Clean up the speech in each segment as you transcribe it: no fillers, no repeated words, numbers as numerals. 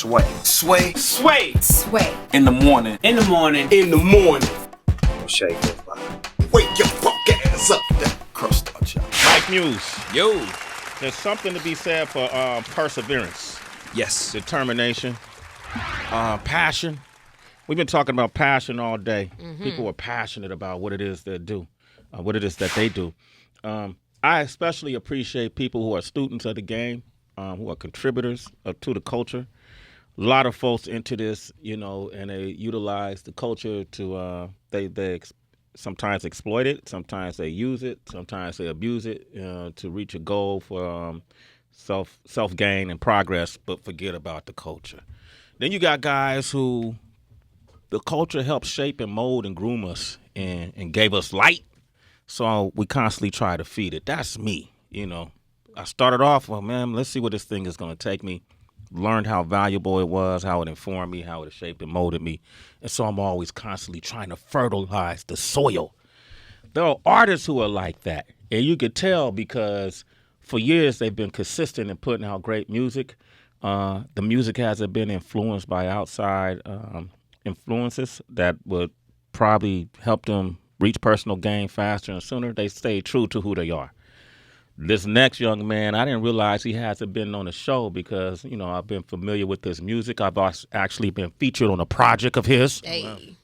Sway. Sway. Sway. Sway. In the morning. In the morning. In the morning. Shay goes by. Wake your punk ass up. That Crust out, y'all. Mike Muse. Yo. There's something to be said for perseverance, Yes. determination, passion. We've been talking about passion all day. People are passionate about what it is they do, I especially appreciate people who are students of the game, who are contributors to the culture. A lot of folks into this, and they utilize the culture to they sometimes exploit it, sometimes they use it, sometimes they abuse it to reach a goal for self gain and progress, but forget about the culture. Then you got guys who the culture helped shape and mold and groom us and gave us light, so we constantly try to feed it. That's me, I started off, well, man, let's see what this thing is going to take me. Learned how valuable it was, how it informed me, how it shaped and molded me. And so I'm always constantly trying to fertilize the soil. There are artists who are like that. And you could tell because for years they've been consistent in putting out great music. The music hasn't been influenced by outside influences that would probably help them reach personal gain faster and sooner. They stay true to who they are. This next young man, I didn't realize he hasn't been on the show because, I've been familiar with his music. I've actually been featured on a project of his, Hey.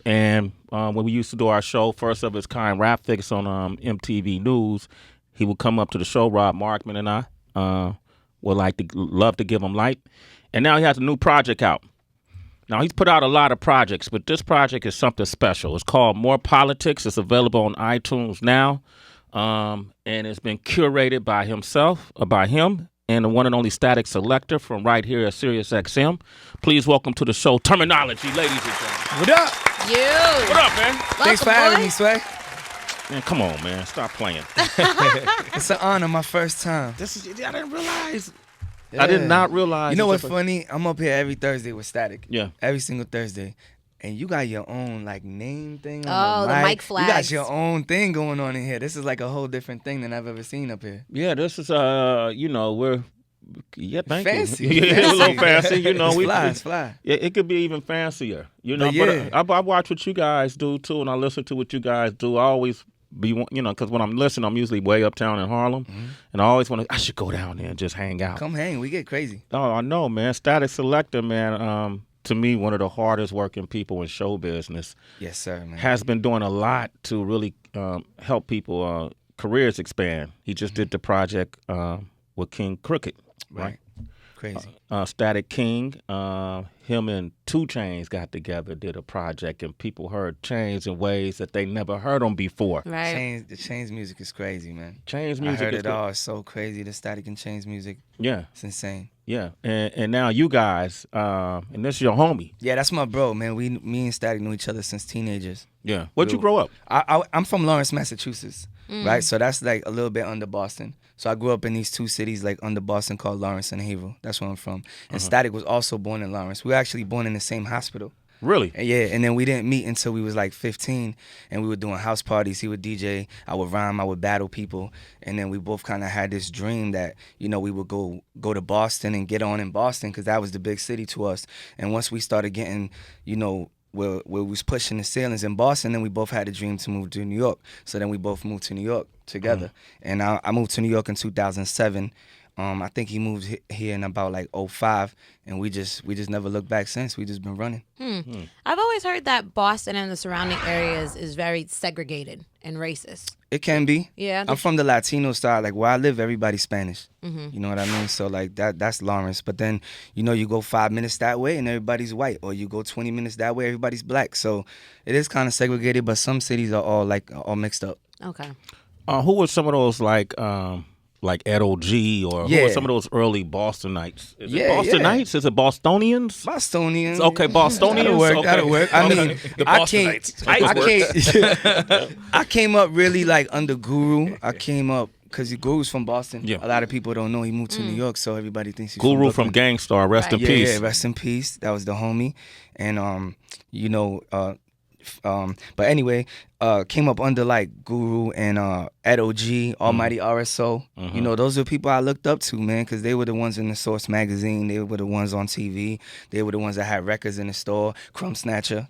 And when we used to do our show, first of its kind, Rap Fix on MTV News, he would come up to the show, Rob Markman and I would love to give him light. And now he has a new project out. Now, he's put out a lot of projects, but this project is something special. It's called More Politics. It's available on iTunes now. And it's been curated by him and the one and only Static Selector from right here at Sirius XM. Please welcome to the show, Termanology, ladies and gentlemen. What up? What up, man? Thanks for having me, Sway. Man, come on, man. Stop playing. It's an honor, my first time. I didn't realize. Yeah. I did not realize. You know what's funny? I'm up here every Thursday with Static. Yeah. Every single Thursday. And you got your own name thing on Oh, the mic flags. You got your own thing going on in here. This is like a whole different thing than I've ever seen up here. Yeah, this is we're thank fancy. you. Yeah, a little fancy, It's fly. Yeah, it could be even fancier, But yeah. But I watch what you guys do too, and I listen to what you guys do. I always be, because when I'm listening, I'm usually way uptown in Harlem, and I always I should go down there and just hang out. Come hang, we get crazy. Oh, I know, man. Static Selector, man. To me, one of the hardest working people in show business. Yes, sir, man. Has been doing a lot to really help people careers expand. He just did the project with King Crooked, right? Crazy. Static King, him and 2 Chainz got together, did a project, and people heard Chainz in ways that they never heard him before. Right. The Chainz music is crazy, man. Chainz music I heard is it all. It's so crazy, the Static and Chainz music. Yeah. It's insane. Yeah, and now you guys, and this is your homie. Yeah, that's my bro, man. Me and Static knew each other since teenagers. Yeah. Where'd you grow up? I'm from Lawrence, Massachusetts, right? So that's like a little bit under Boston. So I grew up in these 2 cities like under Boston called Lawrence and Haverhill. That's where I'm from. And Static was also born in Lawrence. We were actually born in the same hospital. Really? Yeah, and then we didn't meet until we was like 15, and we were doing house parties. He would DJ, I would rhyme, I would battle people, and then we both kind of had this dream that, we would go to Boston and get on in Boston because that was the big city to us. And once we started getting, where we was pushing the ceilings in Boston, then we both had a dream to move to New York. So then we both moved to New York together. And I moved to New York in 2007. I think he moved here in about like 2005, and we just never looked back since. We just been running. I've always heard that Boston and the surrounding areas is very segregated and racist. It can be. Yeah. I'm from the Latino side. Like where I live, everybody's Spanish. You know what I mean? So like that's Lawrence. But then, you go 5 minutes that way and everybody's white, or you go 20 minutes that way, everybody's black. So it is kind of segregated, but some cities are all mixed up. Okay. Who were some of those like Ed O.G. or who were some of those early Bostonites? Is it Bostonites? Is it Bostonians? Bostonians. Okay, Bostonians. That'll work. I mean, The Bostonites. I came up really like under Guru. I came up because Guru's from Boston. Yeah. A lot of people don't know he moved to New York, so everybody thinks he's Guru from Brooklyn. Gangstar, rest in peace. Yeah, rest in peace. That was the homie. And But anyway, came up under like Guru and Ed OG, Almighty RSO. You know, those are people I looked up to, man, because they were the ones in the Source magazine. They were the ones on TV. They were the ones that had records in the store. Crumb Snatcher,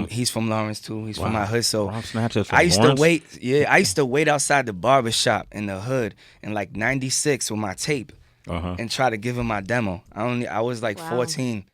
he's from Lawrence too. He's from my hood. So Crumb Snatcher's from I used Lawrence? to wait. Yeah, I used to wait outside the barber shop in the hood in like '96 with my tape and try to give him my demo. I was like 14.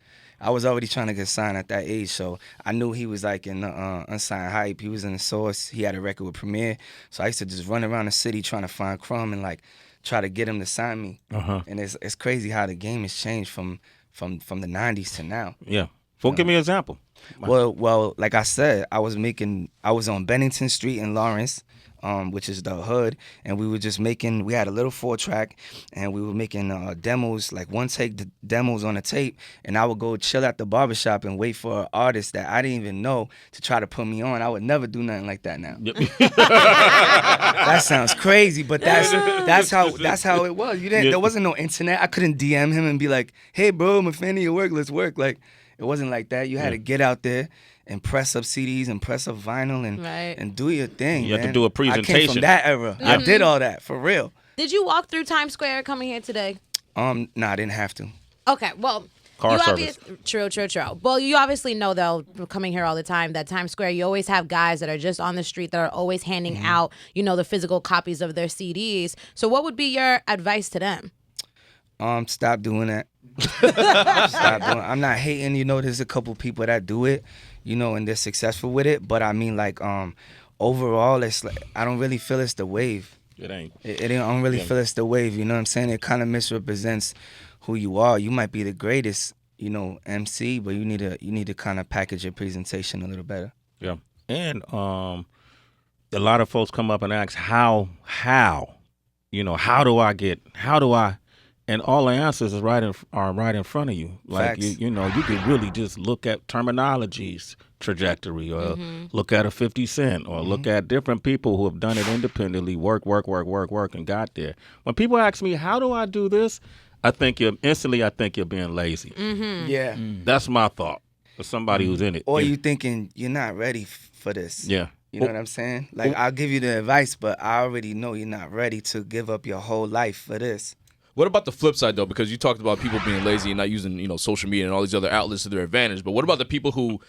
I was already trying to get signed at that age, so I knew he was like in the Unsigned Hype. He was in the Source. He had a record with Premier, so I used to just run around the city trying to find Crumb and like try to get him to sign me. And it's crazy how the game has changed from the '90s to now. Yeah. Well, give me an example. Well, like I said, I was on Bennington Street in Lawrence, which is the hood, and we had a little 4-track, and we were making demos, like one take demos on a tape, and I would go chill at the barbershop and wait for an artist that I didn't even know to try to put me on. I would never do nothing like that now. That sounds crazy, but that's how it was. There wasn't no internet. I couldn't DM him and be like, "Hey, bro, I'm a fan of your work. Let's work." Like, it wasn't like that. You had to get out there and press up CDs and press up vinyl and do your thing. You have to man. do a presentation. I came from that era. I did all that for real. Did you walk through Times Square coming here today? Nah, I didn't have to. Okay, well, Car service. True. Well, you obviously know, though, coming here all the time, that Times Square, you always have guys that are just on the street that are always handing out, the physical copies of their CDs. So what would be your advice to them? Stop doing that. Stop doing it. I'm not hating, there's a couple people that do it, and they're successful with it. But I mean, like, overall, it's like, I don't really feel it's the wave. It ain't. I don't really feel it's the wave, you know what I'm saying? It kind of misrepresents who you are. You might be the greatest, MC, but you need to kind of package your presentation a little better. Yeah. And a lot of folks come up and ask, how do I, and all the answers are right in front of you. Like, Facts. you can really just look at Termanology's trajectory, or look at a 50 Cent, or look at different people who have done it independently, work, and got there. When people ask me, how do I do this? I think you're being lazy. Yeah. That's my thought for somebody who's in it. Or you thinking you're not ready for this. Yeah. You know what I'm saying? Like, I'll give you the advice, but I already know you're not ready to give up your whole life for this. What about the flip side, though? Because you talked about people being lazy and not using, social media and all these other outlets to their advantage. But what about the people who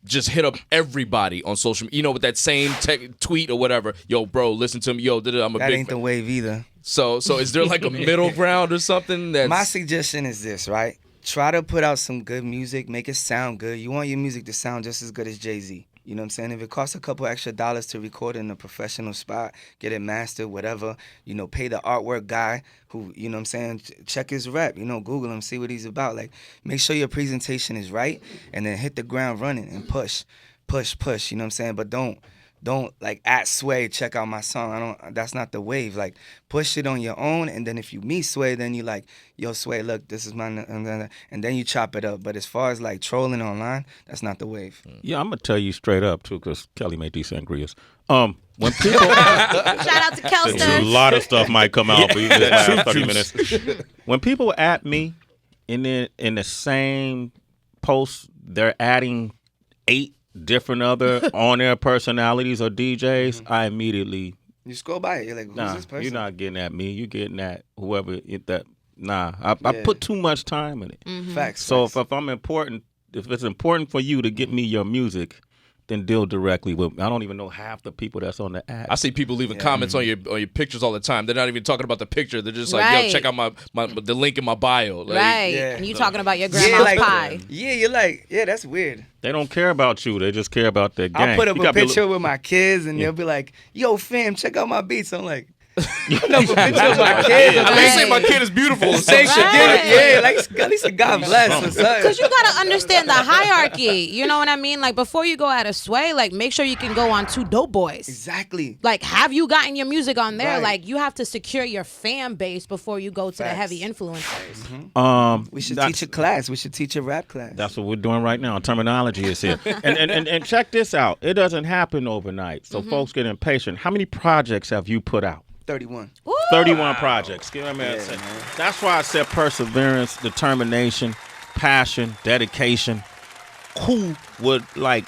just hit up everybody on social media, with that same tweet or whatever? Yo, bro, listen to me. Yo, I'm a that big ain't fan. the wave either. So is there like a middle ground or something? My suggestion is this, right? Try to put out some good music, make it sound good. You want your music to sound just as good as Jay-Z. You know what I'm saying? If it costs a couple extra dollars to record in a professional spot, get it mastered, whatever, pay the artwork guy who, you know what I'm saying, check his rep, Google him, see what he's about. Like, make sure your presentation is right, and then hit the ground running and push, you know what I'm saying? But don't like at Sway, check out my song. That's not the wave. Like, push it on your own, and then if you meet Sway, then you like, yo, Sway, look, this is my, and then you chop it up. But as far as like trolling online, that's not the wave. Yeah, I'm gonna tell you straight up too, because Kelly made these sangrias. When people, Shout out to Kelster. a lot of stuff might come out for you this last 30 minutes. When people at me in the same post, they're adding 8 different other on-air personalities or DJs. I immediately You scroll by it, you're like, who's this person? You're not getting at me. You're getting at whoever that. I put too much time in it. Facts. So if I'm important, if it's important for you to get me your music, then deal directly with me. I don't even know half the people that's on the app. I see people leaving comments on your pictures all the time. They're not even talking about the picture. They're just like, yo, check out the link in my bio. Like, right. Yeah. And you talking about your grandma's pie. Yeah, you're like, yeah, that's weird. They don't care about you. They just care about their gang. I'll put up a picture with my kids, and they'll be like, yo, fam, check out my beats. I'm like, put up a picture of my kids. At least say my kid is beautiful. Say shit, yeah, like at least God bless or something. Because you got to understand the hierarchy. You know what I mean? Like, before you go at a Sway, like, make sure you can go on 2 Dope Boys. Exactly. Like, have you gotten your music on there? Right. Like, you have to secure your fan base before you go to the heavy influencers. We should teach a class. We should teach a rap class. That's what we're doing right now. Termanology is here. and check this out. It doesn't happen overnight. So folks get impatient. How many projects have you put out? 31. 31 projects. Give me a minute. Man. That's why I said perseverance, determination, passion, dedication. Who would like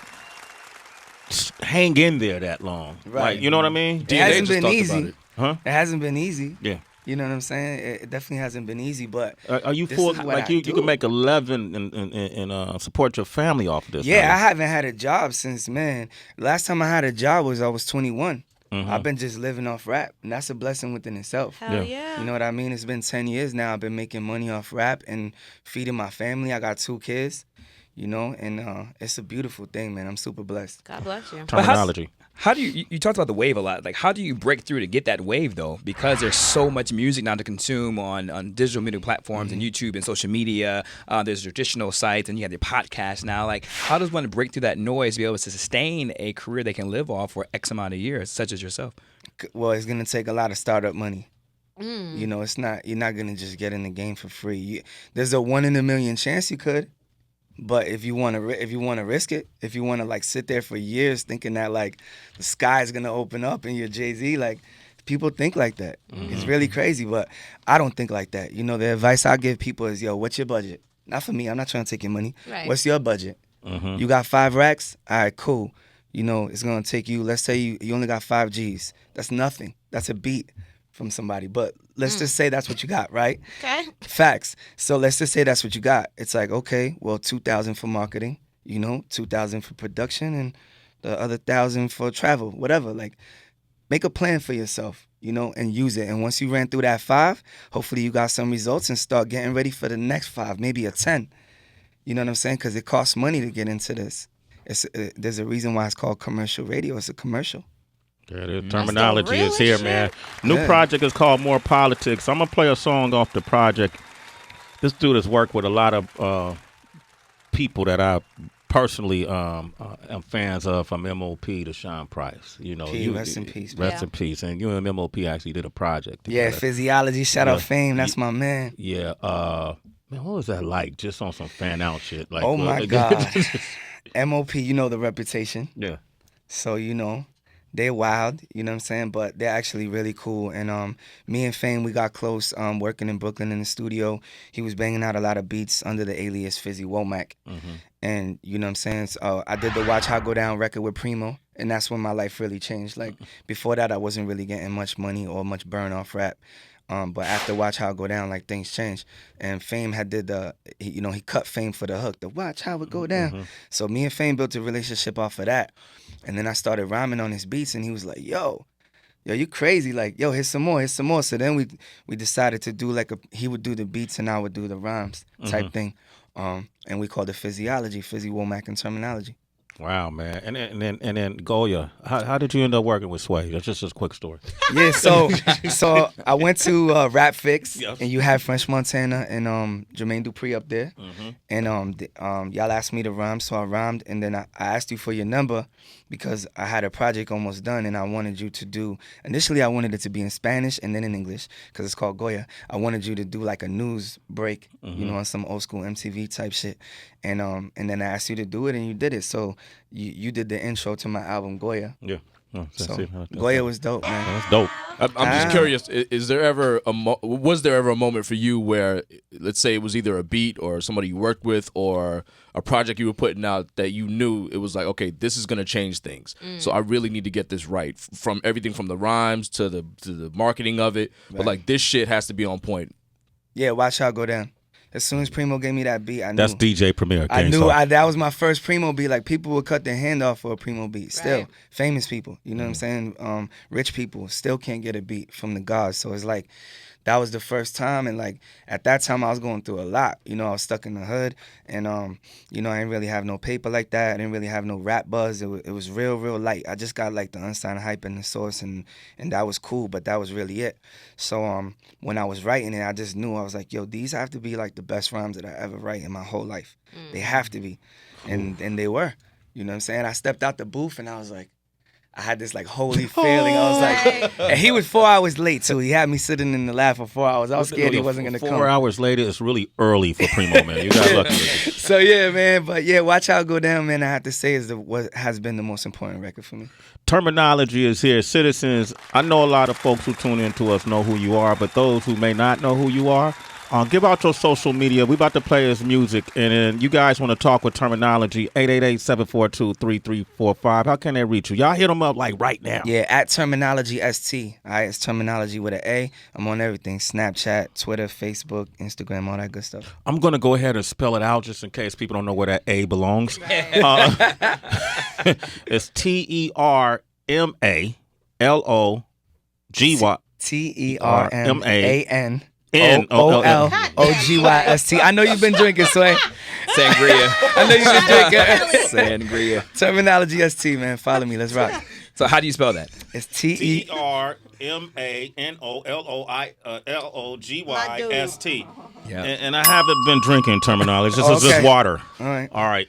hang in there that long. Right. Like, you know what I mean? It DNA hasn't just been talked easy. about it. Huh? It hasn't been easy. Yeah. You know what I'm saying? It definitely hasn't been easy, but Are you this full? is what Like I you do. can make 11 and support your family off of this. Yeah, now. I haven't had a job since, man. Last time I had a job was I was 21. I've been just living off rap, and that's a blessing within itself. Hell yeah. You know what I mean? It's been 10 years now. I've been making money off rap and feeding my family. I got 2 kids, you know, and it's a beautiful thing, man. I'm super blessed. God bless you. Terminology. How do you talked about the wave a lot? Like, how do you break through to get that wave though? Because there's so much music now to consume on digital media platforms and YouTube and social media. There's traditional sites and you have your podcast now. Like, how does one break through that noise to be able to sustain a career they can live off for X amount of years, such as yourself? Well, it's gonna take a lot of startup money. You know, you're not gonna just get in the game for free. There's a 1 in a million chance you could. But if you want to risk it, if you want to like sit there for years thinking that like the sky is gonna open up and you're Jay-Z, like people think like that. It's really crazy, but I don't think like that. You know, the advice I give people is, yo, what's your budget? Not for me. I'm not trying to take your money. Right. What's your budget? You got 5 racks? All right, cool. You know, it's gonna take you. Let's say you only got 5 G's. That's nothing. That's a beat from somebody. But let's just say that's what you got, right? Okay. Facts. So let's just say that's what you got. It's like, okay, well, 2,000 for marketing, you know, 2,000 for production, and the other 1,000 for travel, whatever. Like, make a plan for yourself, you know, and use it. And once you ran through that 5, hopefully you got some results and start getting ready for the next 5, maybe a 10. You know what I'm saying? Because it costs money to get into this. There's a reason why it's called commercial radio. It's a commercial. Yeah, the terminology real is here, shit. man. New Yeah. project is called More Politics. I'm gonna play a song off the project. This dude has worked with a lot of people that I personally am fans of, from MOP to Sean Price. You know, Rest in peace, Rest man. in peace. And you and MOP actually did a project Yeah, together. Physiology, shout out Fame. That's my man. Yeah. Man, what was that like? Just on some fan out shit. Like, Oh my God. MOP, you know the reputation. Yeah. So, you know, they're wild, you know what I'm saying? But they're actually really cool. And me and Fame, we got close working in Brooklyn in the studio. He was banging out a lot of beats under the alias Fizzy Womack. And, you know what I'm saying? So, I did the Watch How Go Down record with Primo. And that's when my life really changed. Like, before that, I wasn't really getting much money or much burn off rap. But after Watch How It Go Down, like, things changed. And Fame had he cut Fame for the hook, the Watch How It Go Down. So me and Fame built a relationship off of that. And then I started rhyming on his beats, and he was like, yo, you crazy. Like, yo, here's some more. So then we decided to do he would do the beats and I would do the rhymes type thing. And we called it Physiology, Fizzy Womack and Terminology. Wow, man. And then Goya, how did you end up working with Sway? That's just a quick story. Yeah, so I went to Rap Fix, Yes. and you had French Montana and Jermaine Dupri up there, and y'all asked me to rhyme, so I rhymed, and then I asked you for your number because I had a project almost done, and I wanted you to do. Initially, I wanted it to be in Spanish and then in English because it's called Goya. I wanted you to do like a news break, you know, on some old school MTV type shit, and then I asked you to do it, and you did it. So you did the intro to my album Goya. Yeah. Oh, So Goya was dope, man. That's dope. I'm just curious. Was there ever a moment for you where, let's say, it was either a beat or somebody you worked with or a project you were putting out that you knew it was like, okay, this is gonna change things. So I really need to get this right, from everything from the rhymes to the marketing of it. But like, this shit has to be on point. Yeah, Watch How It Go Down. As soon as Primo gave me that beat, I knew. That's DJ Premier. I Gang knew Starr. that was my first Primo beat. Like, people would cut their hand off for a Primo beat. Still, Right. famous people, you know what I'm saying? Rich people still can't get a beat from the gods. So it's like, that was the first time. And like, at that time, I was going through a lot. You know, I was stuck in the hood. And, you know, I didn't really have no paper like that. I didn't really have no rap buzz. It was real light. I just got like the Unsigned Hype and the Source, and that was cool, but that was really it. So when I was writing it, I just knew, I was like, yo, these have to be like the best rhymes that I ever write in my whole life. They have to be. And they were. You know what I'm saying? I stepped out the booth and I was like, I had this like holy feeling. I was like, and he was 4 hours late too. He had me sitting in the lab for 4 hours. I was scared he wasn't gonna come. 4 hours later, it's really early for Primo, man. You got lucky. So yeah, man. But yeah, Watch How It Go Down, man. I have to say is what has been the most important record for me. Terminology is here. Citizens, I know a lot of folks who tune in to us know who you are, but those who may not know who you are, Give out your social media. We about to play his music, and then you guys want to talk with Termanology, 888-742-3345. How can they reach you? Y'all hit them up like right now. Yeah, at Termanology ST. All right, it's Termanology with an A. I'm on everything: Snapchat, Twitter, Facebook, Instagram, all that good stuff. I'm going to go ahead and spell it out just in case people don't know where that A belongs. It's TERMALOGY. TERMAN. NOLOGYST. I know you've been drinking, Sway. Sangria. I know you've been drinking. Sangria. Termanology ST, man. Follow me. Let's rock. So how do you spell that? It's TERMANOLOGYST. Yeah. And I haven't been drinking Termanology. This is just water. All right. All right.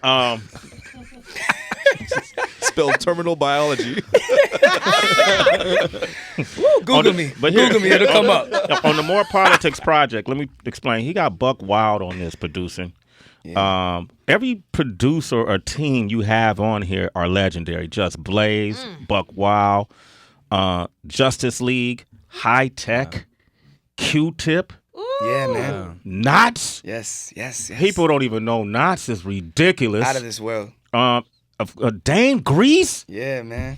Spelled terminal biology. Google me. But Google me. It'll come up. On the More Politics project, let me explain. He got Buck Wild on this producing. Yeah. Every producer or team you have on here are legendary. Just Blaze, Buck Wild, Justice League, High Tech, Q-Tip. Yeah, man. Knots. Yes. People don't even know Knots is ridiculous. Out of this world. Dame Grease. Yeah, man.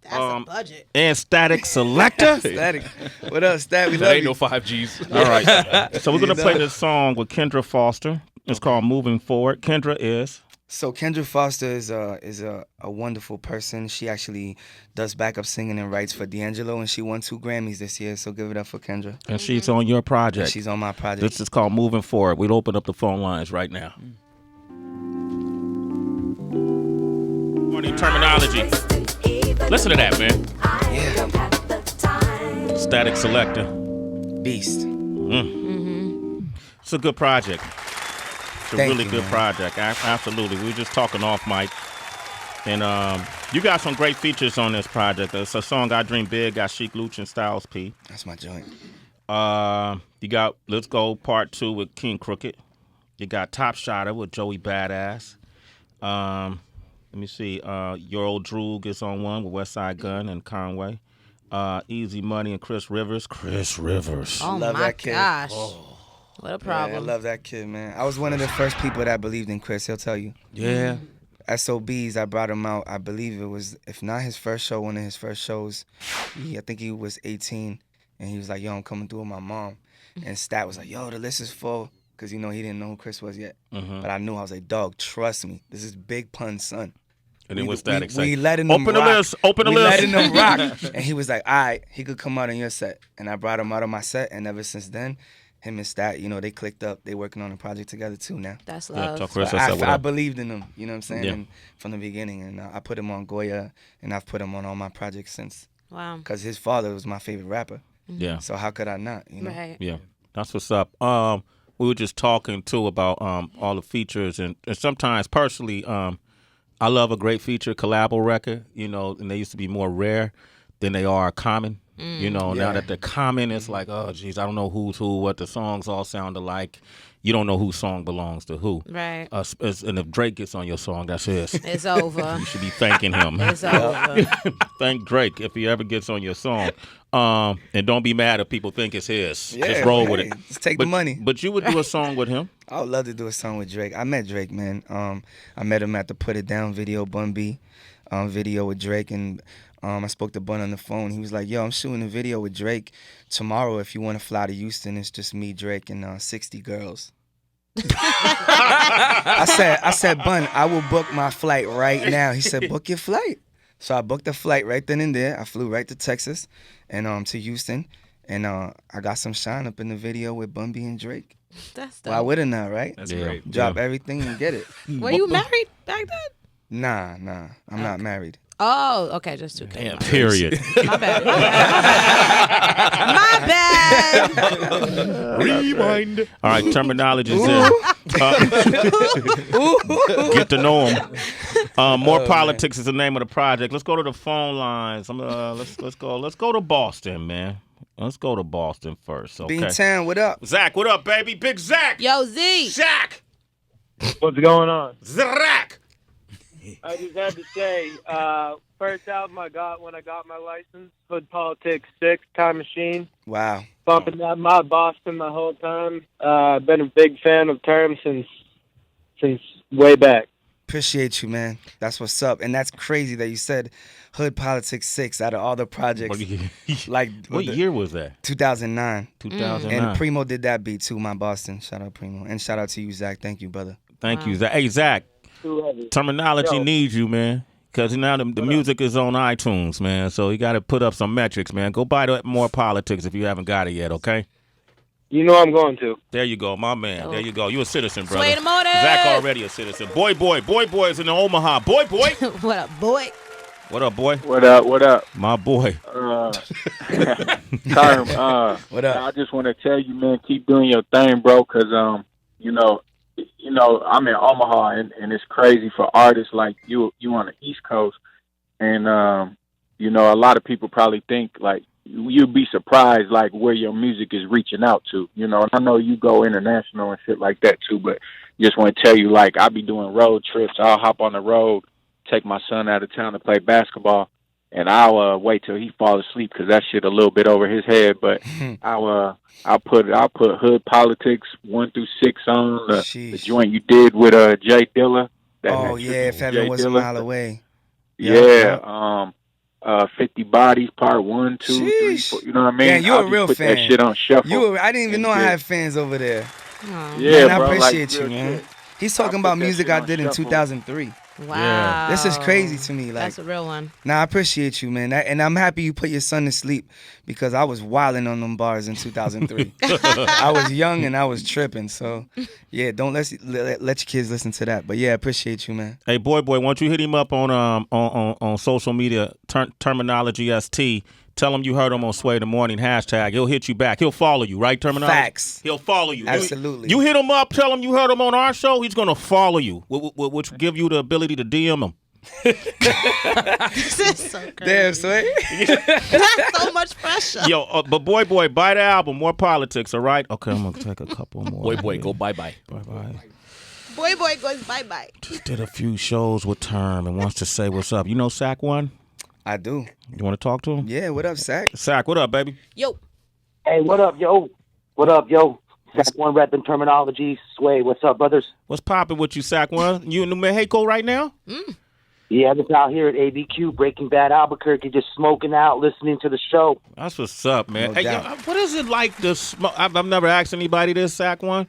That's a budget. And Static Selector. Static. What else, Stat? We That love ain't you. no 5Gs. All right. So we're going to play this song with Kendra Foster. It's called Moving Forward. Kendra is? So Kendra Foster is a wonderful person. She actually does backup singing and writes for D'Angelo, and she won 2 Grammys this year. So give it up for Kendra. And she's on your project. She's on my project. This is called Moving Forward. We'll open up the phone lines right now. Morning Termanology. Listen to that, man. Yeah. Static Selector. Beast. It's a good project. It's a Thank really you, good man. project. Absolutely. We were just talking off mic. And you got some great features on this project. It's a song I Dream Big, got Chic Luch and Styles P. That's my joint. You got Let's Go Part 2 with King Crooked. You got Top Shotter with Joey Badass. Let me see. Your Old Droog is on one with Westside Gun and Conway. Easy Money and Chris Rivers. Oh Love my that kid. gosh. What a Yeah, I problem. love that kid, man. I was one of the first people that believed in Chris. He'll tell you. Yeah. SOBs, I brought him out. I believe it was, if not his first show, one of his first shows. I think he was 18, and he was like, yo, I'm coming through with my mom. And Stat was like, yo, the list is full. Because, he didn't know who Chris was yet. But I knew. I was like, dog, trust me. This is Big Pun's son. And then what's that We exciting? letting him Open the rock. list. Open the we list. letting him rock. And he was like, all right, he could come out on your set. And I brought him out on my set. And ever since then, him and Stat, they clicked up. They working on a project together too now. That's Yeah, love. talk Chris. So What's up, what I up? believed in him, you know what I'm saying? Yeah. And from the beginning. And I put him on Goya, and I've put him on all my projects since. Wow. Because his father was my favorite rapper. Yeah. So how could I not, Right. Yeah. That's what's up. We were just talking too about all the features and sometimes personally, I love a great feature collabo record, and they used to be more rare than they are common. Now that they're common, it's like, oh geez, I don't know who's who, what the songs all sound alike. You don't know whose song belongs to who. Right. And if Drake gets on your song, that's his. It's over. You should be thanking him. It's over. Thank Drake if he ever gets on your song. And don't be mad if people think it's his. Yeah, Just roll with hey, it. just take the money. But you would do a song with him. I would love to do a song with Drake. I met Drake, man. I met him at the Put It Down video, Bun B video with Drake, and I spoke to Bun on the phone. He was like, yo, I'm shooting a video with Drake tomorrow. If you want to fly to Houston, it's just me, Drake, and 60 girls. I said, Bun, I will book my flight right now. He said, book your flight. So I booked a flight right then and there. I flew right to Texas and to Houston. And I got some shine up in the video with Bun B and Drake. That's Why dope. wouldn't I, right? That's great. Drop everything and get it. Were you married back then? Nah, I'm not married. Oh, okay, just two. Damn. Period. My bad. My bad. Rewind. All right, Termanology's in. Get to know him. More Politics is the name of the project. Let's go to the phone lines. Let's go to Boston, man. Let's go to Boston first. Okay. Beantown, what up? Zach, what up, baby? Big Zach. Yo, Z. Zach. What's going on? Zach. I just had to say, first album I got when I got my license, Hood Politics 6, Time Machine. Wow. Bumping that my Boston the whole time. Been a big fan of Term since way back. Appreciate you, man. That's what's up. And that's crazy that you said Hood Politics 6 out of all the projects. Like What year was that? 2009. 2009. And Primo did that beat too, my Boston. Shout out Primo. And shout out to you, Zach. Thank you, brother. Thank you, Zach. Hey, Zach, Termanology Yo. needs you, man. Because now the music is on iTunes, man. So you got to put up some metrics, man. Go buy that More Politics if you haven't got it yet, okay? You know I'm going to. There you go, my man. There you go. You a citizen, brother. Sway the motive. Zach already a citizen. Boy is in Omaha. Boy. What up, boy? What up, boy? What up? My boy. Term, What up? I just want to tell you, man, keep doing your thing, bro, because, you know, I'm in Omaha, and it's crazy for artists like you on the East Coast, and, you know, a lot of people probably think, like, you'd be surprised, like, where your music is reaching out to, you know, and I know you go international and shit like that, too, but just want to tell you, like, I be doing road trips. I'll hop on the road, take my son out of town to play basketball, and I'll wait till he falls asleep because that shit a little bit over his head. But I'll put Hood Politics 1 through 6 on the joint you did with Jay Dilla. Oh yeah, if heaven was a mile away. Yeah. 50 Bodies Part 1, 2, 3, 4. You know what I mean? Yeah, you're a real put fan. That shit on shuffle. I didn't even know I had fans over there. Yeah, man, I bro, appreciate like, you, man. shit. He's talking about music I did in 2003. Wow. This is crazy to me. Like, that's a real one. Nah, I appreciate you, man. And I'm happy you put your son to sleep because I was wilding on them bars in 2003. I was young and I was tripping. So, yeah, don't let your kids listen to that. But yeah, I appreciate you, man. Hey, boy, why don't you hit him up on social media, Termanology ST. Tell him you heard him on Sway the Morning hashtag. He'll hit you back. He'll follow you, right, Termanology? Facts. He'll follow you. Absolutely. You hit him up, tell him you heard him on our show, he's going to follow you, which will give you the ability to DM him. This is so crazy. Damn, Sway. That's so much pressure. Yo, but boy, buy the album, More Politics, all right? Okay, I'm going to take a couple more. Boy, go bye-bye. Bye-bye. Boy goes bye-bye. Just did a few shows with Term and wants to say what's up. You know Sack One? I do. You want to talk to him? Yeah, what up, Sack? Sack, what up, baby? Yo. Hey, what up, yo? What up, yo? Sack One repping Termanology. Sway, what's up, brothers? What's popping with you, Sack One? You in New Mexico right now? Yeah, I'm just out here at ABQ, Breaking Bad Albuquerque, just smoking out, listening to the show. That's what's up, man. No Hey, doubt. yo, what is it like to smoke? I've never asked anybody this, Sack One,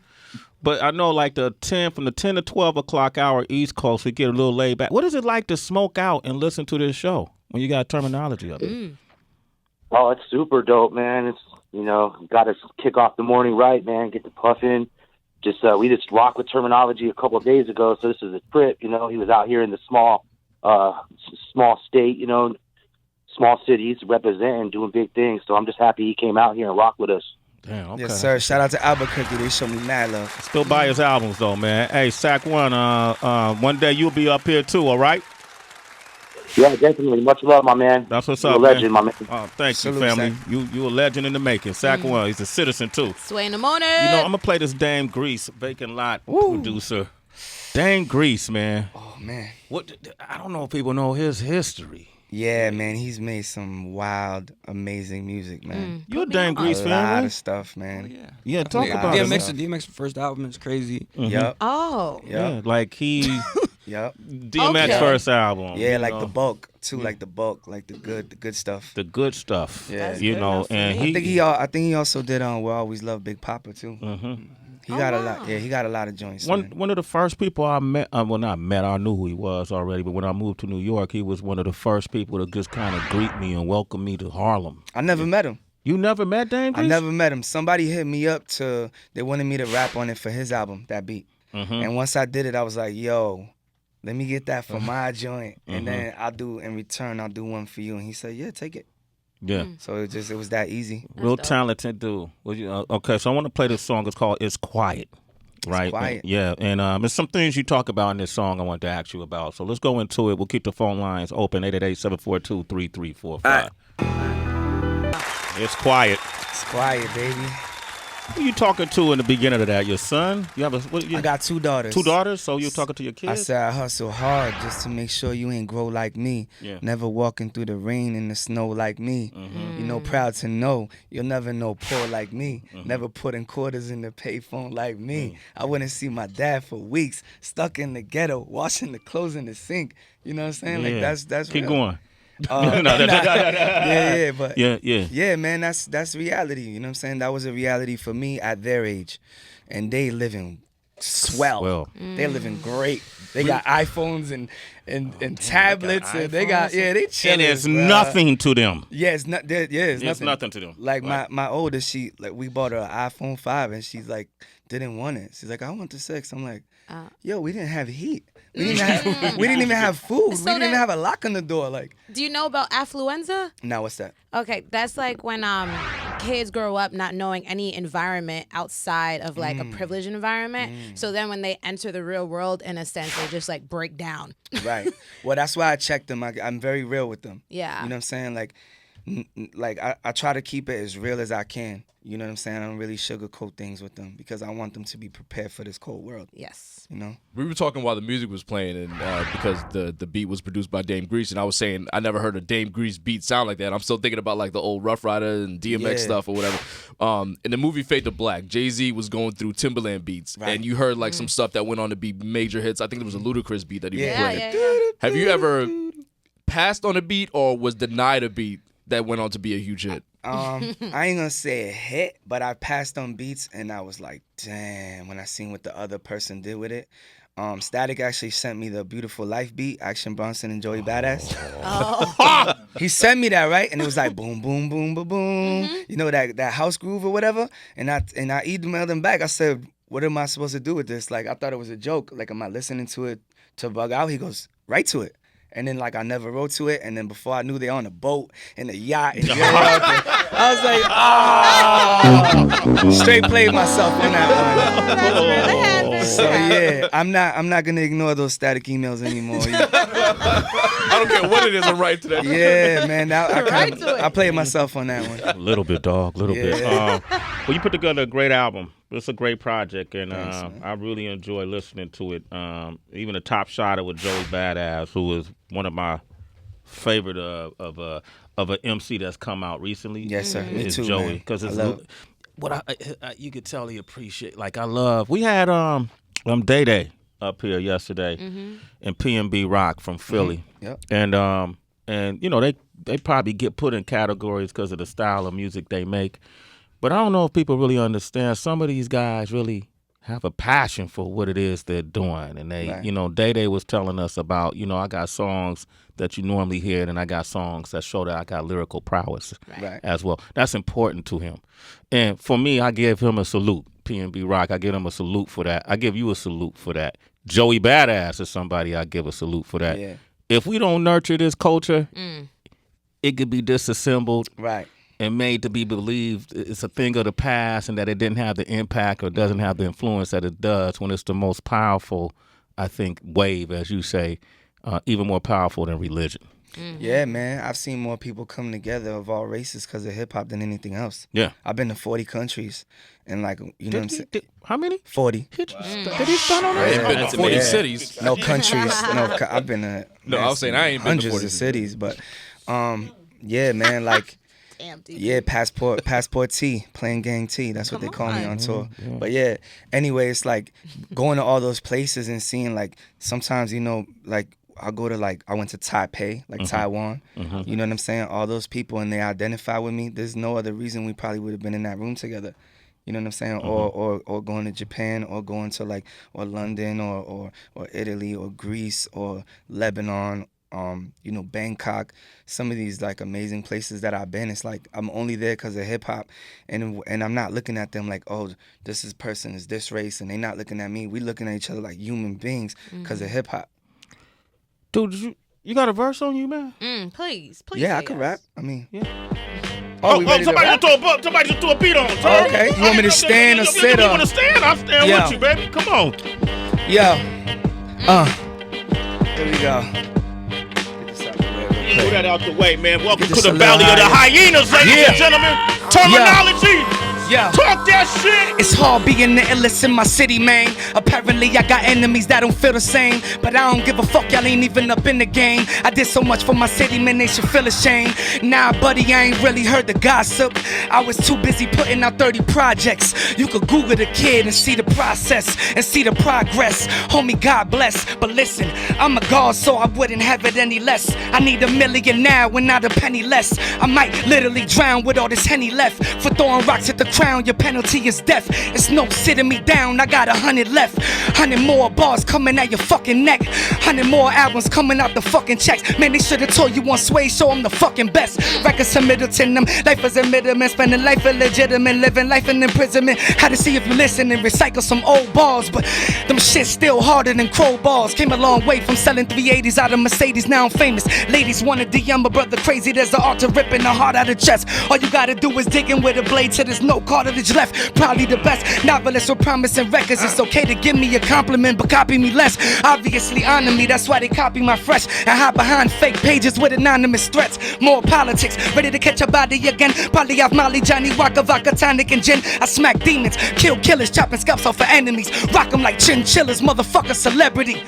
but I know like from the 10 to 12 o'clock hour East Coast, we get a little laid back. What is it like to smoke out and listen to this show when you got Termanology up there? Oh, it's super dope, man. It's, got to kick off the morning right, man, get the puff in. We just rocked with Termanology a couple of days ago, so this is a trip, He was out here in the small state, small cities representing, doing big things. So I'm just happy he came out here and rocked with us. Damn, okay. Yes, sir. Shout out to Albuquerque. They show me mad love. Still buy his albums though, man. Hey, Sack One, one day you'll be up here too, all right? Yeah, definitely. Much love, my man. That's what's You're up, a legend, man. my man. Oh, thank Salute, you, family. Sack. You a legend in the making. Sack One, he's a citizen too. Sway in the morning. You know, I'm gonna play this Dame Grease, vacant lot producer. Dame Grease, man. Oh, man. What? I don't know if people know his history. Yeah, man. He's made some wild, amazing music, man. You a Dame Grease A fan, lot right? of stuff, man. Yeah, talk Yeah, about it. DMX man. DMX's first album is crazy. Yup. Oh. Yeah, like he Yup. DMX Okay. first album. Yeah, you like know, the bulk too, like the bulk, like the good stuff. the good stuff. Yeah. That's you good know, enough for and me. I think he also did We'll Always Love Big Papa too. He got a wow. lot. Yeah, he got a lot of joints. One man. of the first people I met, well, not met, I knew who he was already, but when I moved to New York, he was one of the first people to just kind of greet me and welcome me to Harlem. I never met him. You never met Dame Grease? I never met him. Somebody hit me up they wanted me to rap on it for his album, that beat. And once I did it, I was like, yo, let me get that for my joint. And then in return, I'll do one for you. And he said, yeah, take it. Yeah. So it was that easy. Real dope. talented dude. Well, okay, so I want to play this song. It's called It's Quiet. Right? Quiet. Yeah, and there's some things you talk about in this song I want to ask you about. So let's go into it. We'll keep the phone lines open, 888-742-3345. It's quiet. It's quiet, baby. Who you talking to in the beginning of that? Your son? You have I got 2 daughters. 2 daughters? So you're talking to your kids? I said I hustle hard just to make sure you ain't grow like me. Yeah. Never walking through the rain and the snow like me. You know, proud to know you'll never know poor like me. Never putting quarters in the payphone like me. I wouldn't see my dad for weeks. Stuck in the ghetto, washing the clothes in the sink. You know what I'm saying? Like that's Keep real. going. Yeah, man, that's reality. You know what I'm saying? That was a reality for me at their age, and they living swell. They're living great. They got iPhones and tablets, and they they chilling. And it's nothing to them. Yeah, it's not. It's nothing to them. Like my oldest, we bought her an iPhone 5, and she's like didn't want it. She's like, I want the 6. I'm like, yo, we didn't have heat. We didn't even have food. So we didn't even have a lock on the door. Like, do you know about affluenza? now what's that? Okay, that's like when kids grow up not knowing any environment outside of like a privileged environment. So then when they enter the real world, in a sense, they just like break down. Right. Well, that's why I check them. I'm very real with them. Yeah. You know what I'm saying? Like I try to keep it as real as I can. You know what I'm saying? I don't really sugarcoat things with them because I want them to be prepared for this cold world. Yes. You know? We were talking while the music was playing, and because the beat was produced by Dame Grease, and I was saying I never heard a Dame Grease beat sound like that. I'm still thinking about like the old Rough Rider and DMX stuff or whatever. In the movie Fade to Black, Jay-Z was going through Timberland beats, and you heard like some stuff that went on to be major hits. I think there was a Ludacris beat that he was playing. Yeah. Have you ever passed on a beat or was denied a beat that went on to be a huge hit? I ain't gonna say a hit, but I passed on beats and I was like, damn, when I seen what the other person did with it. Static actually sent me the Beautiful Life beat, Action Bronson and Joey Badass. He sent me that, right? And it was like boom, boom, boom, boom, boom. You know, that house groove or whatever. And I emailed him back. I said, what am I supposed to do with this? Like, I thought it was a joke. Like, am I listening to it to bug out? He goes, write to it. And then, like, I never wrote to it. And then before I knew, they on a boat and a yacht in Europe. I was like, straight played myself on that one. So, yeah, I'm not going to ignore those Static emails anymore. I don't care what it is, I'm right to that. Yeah, man. I played myself on that one. A little bit, dog. A little bit. Well, you put together a great album. It's a great project, and I really enjoy listening to it. Even the top shotter with Joey Badass, who is one of my favorite of an MC that's come out recently. Yes, sir. Me is too, Joey, because it's what you could tell he appreciate. Like I love. We had Day Day up here yesterday, and PNB Rock from Philly, and you know they probably get put in categories because of the style of music they make. But I don't know if people really understand. Some of these guys really have a passion for what it is they're doing. And they, you know, Day Day was telling us about, you know, I got songs that you normally hear, and I got songs that show that I got lyrical prowess as well. That's important to him. And for me, I give him a salute. PNB Rock, I give him a salute for that. I give you a salute for that. Joey Badass is somebody I give a salute for that. Yeah. If we don't nurture this culture, it could be disassembled. Right. And made to be believed it's a thing of the past and that it didn't have the impact or doesn't have the influence that it does when it's the most powerful, I think, wave, as you say, even more powerful than religion. Yeah, man. I've seen more people come together of all races because of hip-hop than anything else. Yeah. I've been to 40 countries and, like, you know what I'm saying? How many? 40. Did he start on I ain't been to 40 cities. No countries. I've been to I was saying I ain't been to 40 hundreds of cities. But, yeah, man, like, Passport T, playing Gang T. That's what they call me on tour. But yeah, anyway, it's like going to all those places and seeing, like, sometimes, you know, like I went to Taipei, like Taiwan. You know what I'm saying? All those people, and they identify with me. There's no other reason we probably would have been in that room together. You know what I'm saying? Or going to Japan, or going to like, or London, or Italy, or Greece, or Lebanon. You know, Bangkok, some of these like amazing places that I've been. It's like I'm only there because of hip hop, and I'm not looking at them like, oh, this person is this race, and they not looking at me. We looking at each other like human beings because of hip hop. Dude, you got a verse on you, man? Please. Yeah, I could rap. I mean, yeah. Somebody just threw a beat on. Oh, okay, you want me to stand or sit? You want to stand? I'll stand with you, baby. Come on. Yo. Here we go. Move that out the way, man. Welcome to the Valley of the Hyenas, ladies and gentlemen. Termanology. Yeah. Talk that shit. It's hard being the illest in my city, man. Apparently I got enemies that don't feel the same, but I don't give a fuck, y'all ain't even up in the game. I did so much for my city, man, they should feel ashamed. Nah, buddy, I ain't really heard the gossip. I was too busy putting out 30 projects. You could Google the kid and see the process and see the progress. Homie, God bless. But listen, I'm a god, so I wouldn't have it any less. I need $1 million now and not a penny less. I might literally drown with all this Henny left. For throwing rocks at the crown, your penalty is death. It's no sitting me down, I got 100 left. 100 more bars coming out your fucking neck. 100 more albums coming out the fucking checks. Man, they should've told you on Sway Show I'm the fucking best. Records to Middleton, them life is a middleman. Spending life illegitimate, living life in imprisonment. Had to see if you listen and recycle some old bars, but them shit still harder than crowbars. Came a long way from selling 380s out of Mercedes, now I'm famous. Ladies wanna DM my brother crazy, there's an art to ripping the heart out of chest. All you gotta do is dig in with a blade till there's no cartilage left. Probably the best novelist with promising records. It's okay to give me a compliment, but copy me less. Obviously honor me, that's why they copy my fresh and hide behind fake pages with anonymous threats. More politics, ready to catch a body again. Probably have Molly, Johnny Walker, vodka, tonic, and gin. I smack demons, kill killers, chopping scalps off for enemies. Rock them like chinchillas, motherfucker celebrity.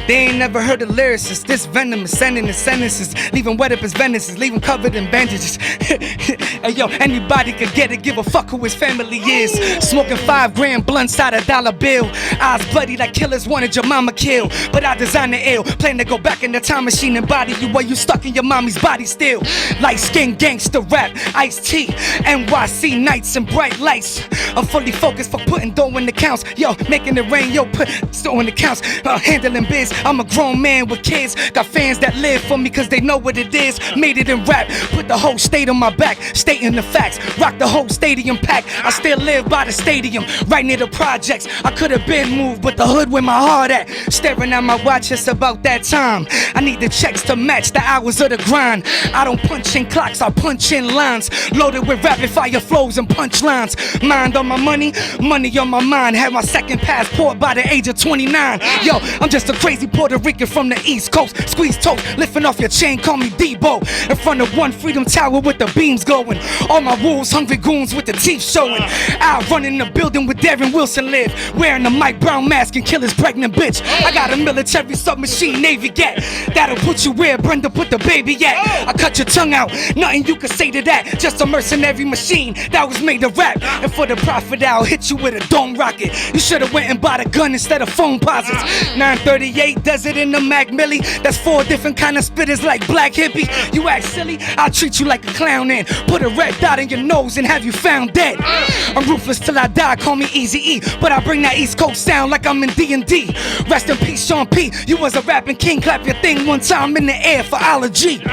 They ain't never heard of lyricists. This venomous, sending his sentences, leaving wet up his Venices, leaving covered in bandages. Hey yo, anybody could get it, give a fuck who his family is. Smoking 5 grand blunts out of $1 bill. Eyes bloody like killers wanted your mama killed. But I designed the ill, plan to go back in the time machine and body you while you stuck in your mommy's body still. Light skin gangster rap, Ice-T, NYC nights and bright lights. I'm fully focused for putting dough in the counts. Yo, making it rain, yo, put dough in the counts. Handling biz, I'm a grown man with kids. Got fans that live for me cause they know what it is. Made it in rap, put the whole state on my back, stating the facts. Rock the whole stadium pack. I still live by the stadium, right near the projects. I could've been moved, but the hood where my heart at. Staring at my watch, it's about that time. I need the checks to match the hours of the grind. I don't punch in clocks, I punch in lines. Loaded with rapid fire flows and punchlines. Mind on my money, money on my mind. Had my second passport by the age of 29. Yo, I'm just a crazy Puerto Rican from the East Coast. Squeeze toast, lifting off your chain, call me Debo. In front of one Freedom Tower with the beams going. All my wolves, hungry goons with the teeth showing. I run in the building where Darren Wilson live, wearing a Mike Brown mask and kill his pregnant bitch. I got a military submachine Navy gat that'll put you where Brenda put the baby at. I cut your tongue out, nothing you can say to that. Just a mercenary machine that was made to rap. And for the profit, I'll hit you with a dome rocket. You should've went and bought a gun instead of phone posits. 938 Desert in the Mac Millie. That's 4 different kind of spitters like Black Hippie. You act silly, I'll treat you like a clown and put a red dot in your nose and have you found dead. I'm ruthless till I die, call me Eazy-E, but I bring that East Coast sound like I'm in D&D. Rest in peace, Sean P. You was a rapping king, clap your thing one time in the air for Ology. Found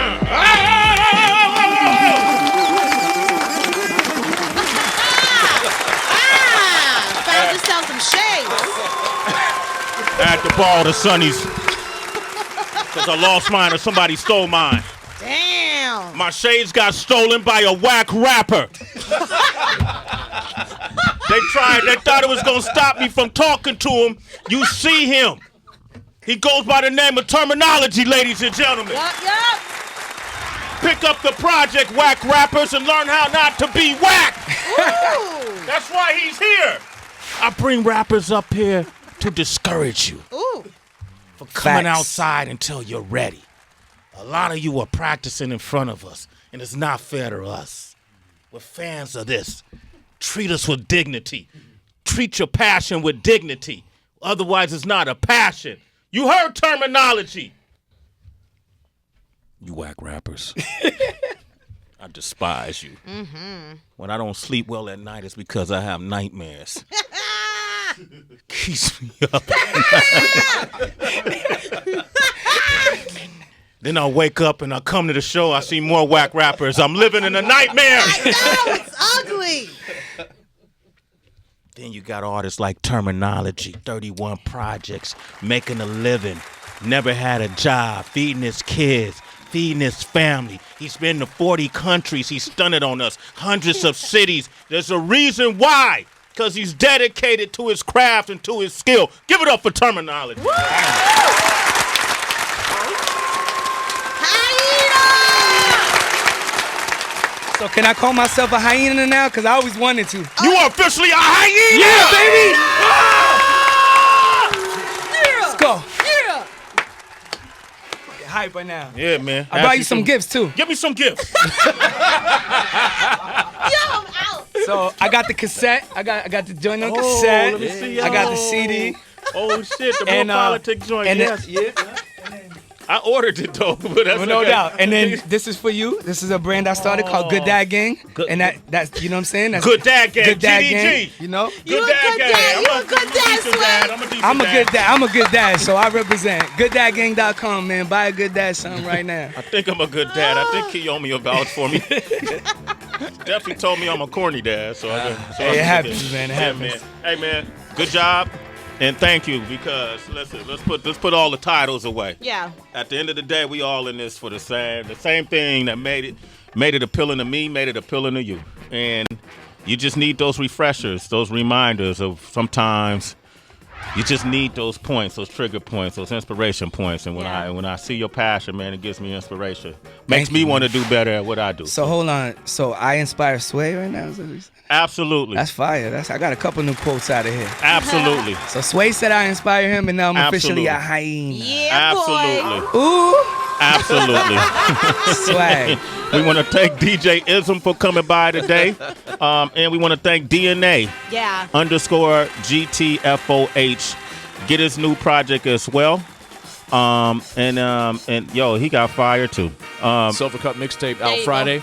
yourself some shades. At the ball, the Sonnies. Cause I lost mine or somebody stole mine. Damn. My shades got stolen by a whack rapper. They thought it was gonna stop me from talking to him. You see him. He goes by the name of Termanology, ladies and gentlemen. Yup. Pick up the project, whack rappers, and learn how not to be whack. Ooh. That's why he's here. I bring rappers up here to discourage you. Ooh. For coming Facts. outside until you're ready. A lot of you are practicing in front of us, and it's not fair to us. We're fans of this. Treat us with dignity. Treat your passion with dignity. Otherwise, it's not a passion. You heard Termanology. You whack rappers. I despise you. Mm-hmm. When I don't sleep well at night, it's because I have nightmares. Keeps me up. Then I wake up and I come to the show, I see more whack rappers. I'm living in a nightmare. I know, it's ugly. Then you got artists like Termanology, 31 projects, making a living, never had a job, feeding his kids, feeding his family. He's been to 40 countries. He's stunted on us, hundreds of cities. There's a reason why, because he's dedicated to his craft and to his skill. Give it up for Termanology. So can I call myself a hyena now? Because I always wanted to. You are officially a hyena. Yeah, baby. Let's go. Yeah. Get hype right now. Yeah, man. I brought you some gifts too. Give me some gifts. Yo, I'm out. So I got the cassette. I got the joint on cassette. let me see, I got the yo. CD. Oh shit, the And, More Politics joint. and Yes. then- I ordered it though, but that's Well, no okay. doubt. And then this is for you. This is a brand I started called Good Dad Gang. Good- And that's you know what I'm saying? That's Good Dad Gang, Good Dad GDG. Gang. You know? You a good dad. You a good dad, Sway. I'm a good dad. I'm a good dad, so I represent. GoodDadGang.com, man. Buy a good dad something right now. I think I'm a good dad. I think Kiyomi will vouch for me. Definitely told me I'm a corny dad, so It happens, man. It happens. Man. Hey man, good job. And thank you, because listen, let's put all the titles away. Yeah. At the end of the day, we all in this for the same thing that made it appealing to me, made it appealing to you. And you just need those refreshers, those reminders of sometimes you just need those points, those trigger points, those inspiration points. And when I see your passion, man, it gives me inspiration. Makes me want to do better at what I do. So hold on. So I inspire Sway right now? Is that what you said? Absolutely. That's fire. I got a couple new quotes out of here. Absolutely. So Sway said I inspire him, and now I'm officially a Absolutely. hyena. Yeah, Absolutely. boy. Ooh, Absolutely. swag. We want to thank DJ Ism for coming by today. And we want to thank DNA Yeah. _ GTFOH. Get his new project as well. And yo, he got fire too. Silver Cup mixtape There out you Friday.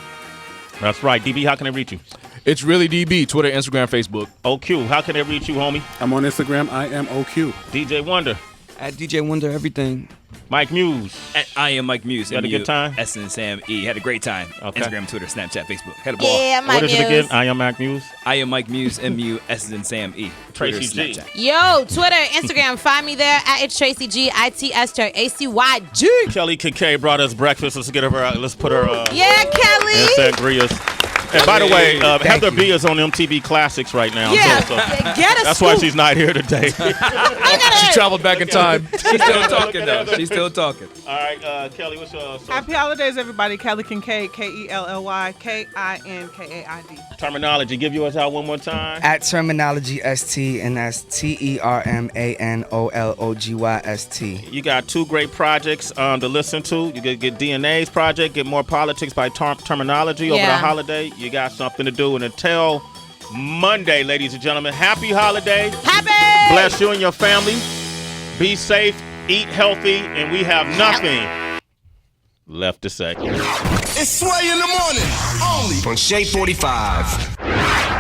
That's right. DB, how can they reach you? It's really DB. Twitter, Instagram, Facebook. OQ, how can they reach you, homie? I'm on Instagram. I am OQ. DJ Wonder, At DJ Wonder everything. Mike Muse. I am Mike Muse. You had a good time? SN Sam E. Had a great time. Okay. Instagram, Twitter, Snapchat, Facebook. Had a ball. Yeah, my What is it news. again? I am Mike Muse. I am Mike Muse. MU SN Sam E. Twitter, Tracy G. Snapchat. Yo, Twitter, Instagram, find me there at it's Tracy G, ITSTRACYG. Kelly Kincaid brought us breakfast. Let's get her. Let's put her. Yeah, Kelly. In sangrias. And by the way, Heather you. B is on MTV Classics right now. Yeah, so get a that's why scoop. she's not here today. She traveled back in time. She's still talking, though. She's still talking. All right, Kelly, what's your Happy holidays, everybody. Kelly Kincaid, KELLYKINKAID. terminology? Give yours out one more time. At Termanology ST, and that's TERMANOLOGYST. You got two great projects to listen to. You can get DNA's project, get More Politics by Terminology over the Yeah. holiday. You got something to do. And until Monday, ladies and gentlemen, happy holiday. Happy. Bless you and your family. Be safe, eat healthy, and we have nothing left to say. It's Sway in the morning, only on Shade 45.